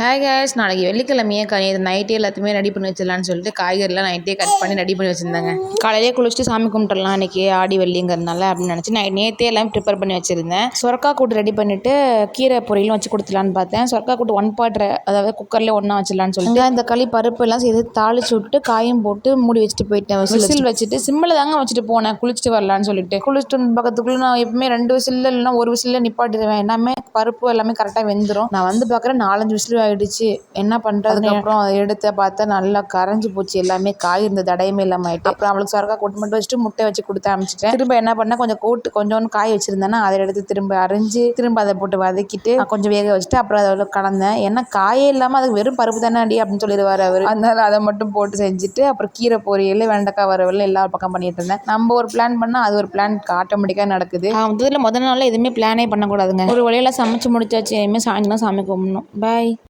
Hi guys, நாளைக்கு வெள்ளிக்கிழமையே நைட்டே எல்லாத்தையுமே ரெடி பண்ணி வச்சிடலான்னு சொல்லிட்டு காய்கறிலாம் நைட்டே கட் பண்ணி ரெடி பண்ணி வச்சுருந்தாங்க. காலையிலே குளிச்சுட்டு சாமி கும்பிட்டுலாம் இன்றைக்கி ஆடி வெள்ளிங்கிறதுனால அப்படின்னு நினச்சி நேற்றே எல்லாம் ப்ரிப்பேர் பண்ணி வச்சுருந்தேன். சுரக்கா கூட்டு ரெடி பண்ணிவிட்டு கீரை பொரியலும் வச்சு கொடுத்துலான்னு பார்த்தேன். சுரக்கா கூட்டு 1 part, அதாவது குக்கர்லேயே ஒன்றா வச்சிடலான்னு சொல்லிட்டு இந்த களி பருப்பு எல்லாம் சேர்த்து தாளிச்சு விட்டு காயும் போட்டு மூடி வச்சுட்டு போயிட்டேன். விசில் வச்சுட்டு சிம்மில் தாங்க வச்சுட்டு போனேன் குளிச்சுட்டு வரலான்னு சொல்லிட்டு. குளிச்சுட்டு பக்கத்துக்குள்ளே நான் எப்பவுமே 2 விசில் இல்லைன்னா 1 விசிலில் நிப்பாட்டிடுவேன். எல்லாமே பருப்பு எல்லாமே கரெக்டாக வெந்துடும். நான் வந்து பார்க்குறேன் 4-5 விசில் ஆகிடுச்சு. என்ன பண்ணுறதுன்னு அப்புறம் அதை எடுத்து பார்த்தா நல்லா கரைஞ்சி போச்சு. எல்லாமே காய் இருந்த தடையுமே இல்லாமல் ஆகிட்டு. அப்புறம் அவளுக்கு சுரக்கா கூட்டு மட்டும் வச்சுட்டு முட்டை வச்சு கொடுத்து அனுப்பிச்சிட்டேன். திரும்ப என்ன பண்ணேன், கொஞ்சோண்டு காய் வச்சுருந்தேன்னா அதை எடுத்து திரும்ப அரைஞ்சி திரும்ப அதை போட்டு வதக்கிட்டு கொஞ்சம் வேக வச்சுட்டு அப்புறம் அதை கலந்தேன். ஏன்னா காயே இல்லாமல் அதுக்கு வெறும் பருப்பு தானே அடி அப்படின்னு சொல்லிடுவார் அவர். அதனால அதை மட்டும் போட்டு செஞ்சுட்டு அப்புறம் கீரை பொரியல், வெண்டைக்காய் வறுவல் எல்லா பக்கம் பண்ணிட்டு இருந்தேன். நம்ம ஒரு பிளான் பண்ணால் அது ஒரு பிளான் ஆட்டோமேட்டிக்காக நடக்குது. முதல்ல முதல் நாளில் எதுவுமே பிளானே பண்ணக்கூடாதுங்க. ஒரு வழியில் சமைச்சு முடிச்சாச்சு. இனிமேல் சாயங்காலம் சாமி கும்பிடணும். பாய்.